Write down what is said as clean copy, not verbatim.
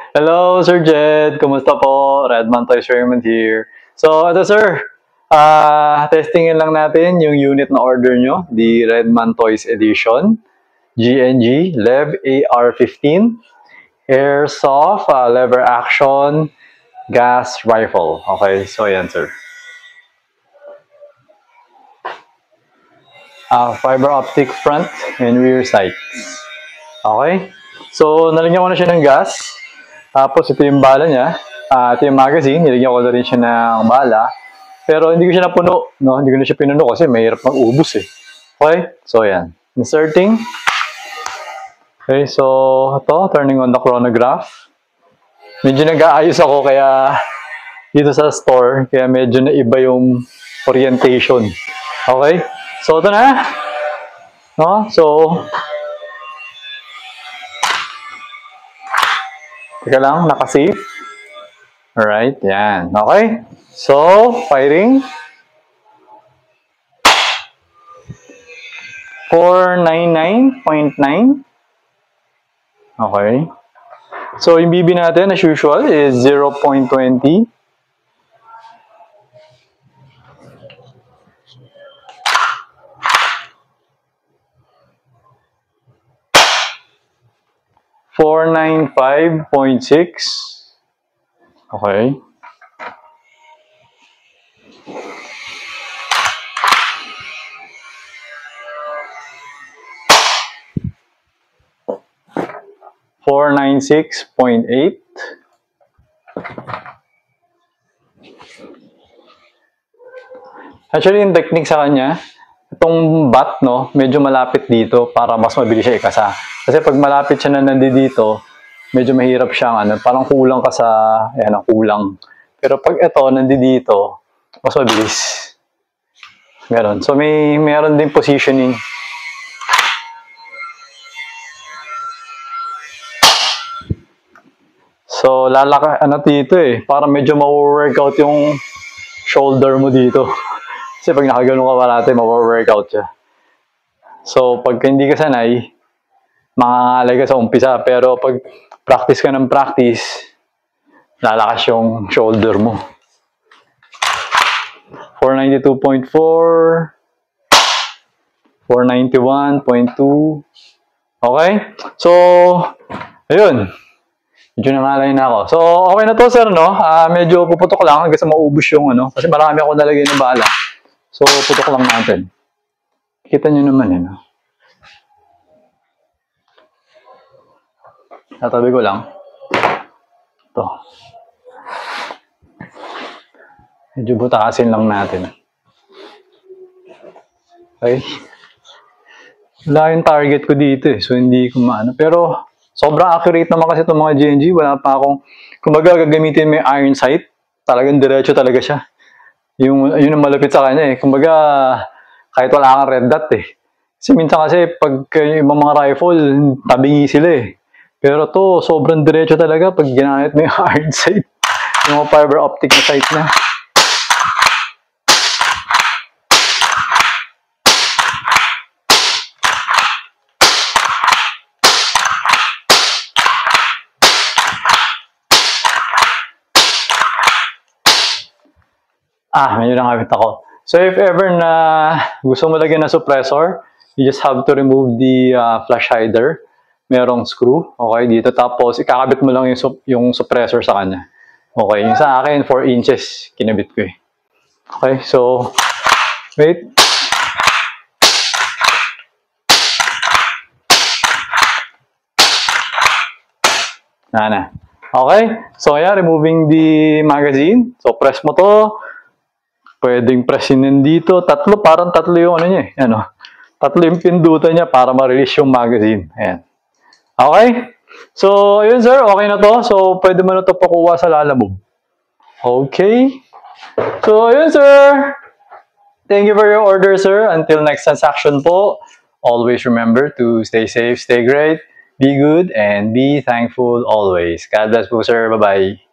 Hello, Sir Jed. Kumusta po? Redman Toys Raymond here. So, ito sir, testingin lang natin yung unit na order nyo, the Redman Toys Edition, GNG Lev AR-15, Airsoft, lever action, gas rifle. Okay, so ayan sir. Fiber optic front and rear sights. Okay, so nalagyan ko na siya ng gas. Tapos ito yung bala niya. Ito yung magazine. Nilagyan ko na rin siya ng bala. Pero hindi ko siya napuno. No? Hindi ko na siya pinuno kasi mahirap mag-ubos eh. Okay? So, yan. Inserting. Okay, so ito. Turning on the chronograph. Medyo nag-aayos ako kaya dito sa store. Kaya medyo naiba yung orientation. Okay? So, ito na. No? So, teka lang, naka-safe. Alright, yan. Okay. So, firing. 499.9. Okay. So, yung BB natin, as usual, is 0.20. $495.6. Okay. $496.8. Actually, yung technique sa kanya, itong bat, no, medyo malapit dito para mas mabilis siya ikasa. Kasi pag malapit siya na nandito, medyo mahirap siyang, parang kulang ka sa, ayan, kulang. Pero pag ito, nandito, mas mabilis. Meron. So, meron din positioning. So, lalaka, dito eh. Parang medyo ma-workout yung shoulder mo dito. Kasi pag nakagano ka parate, ma-workout siya. So, pag hindi ka sanay, mangangalay ka sa umpisa. Pero pag practice ka ng practice, lalakas yung shoulder mo. 492.4. 491.2. Okay? So, ayun. Medyo nangalay na ako. So, okay na to, sir, no? Medyo puputok lang hanggang sa maubos yung, kasi marami ako nalagay na bala. So, putok lang natin. Kita nyo naman, no? Tatabi ko lang. Ito. Medyo butasin lang natin. Okay. Wala yung target ko dito eh. So, hindi ko maano. Pero, sobrang accurate naman kasi itong mga GNG. Wala pa akong, kumbaga gagamitin mo yung iron sight. Talagang diretso talaga siya. Yun ang malapit sa kanya eh. Kumbaga, kahit wala kang red dot eh. Kasi minsan kasi, pag yung mga rifle, tabingi sila eh. Pero to sobrang diretso talaga pag ginamit mo yung iron sight. Yung mga fiber optic na sight na. Medyo nakabit ako. So, if ever na gusto mo lagyan ng suppressor, you just have to remove the flash hider. Merong screw, okay, dito. Tapos, ikakabit mo lang yung suppressor sa kanya. Okay, yung sa akin, 4 inches, kinabit ko eh. Okay, so, wait. Na. Okay, so ayan, removing the magazine. So, press mo to. Pwedeng pressin dito. Parang tatlo yung niya eh. Tatlo yung pindutan niya para ma-release yung magazine. Ayan. Okay? So, ayun sir. Okay na to. So, pwede mo na to pakuha sa Lalamove. Okay? So, ayun sir. Thank you for your order sir. Until next transaction po, always remember to stay safe, stay great, be good, and be thankful always. God bless po sir. Bye-bye.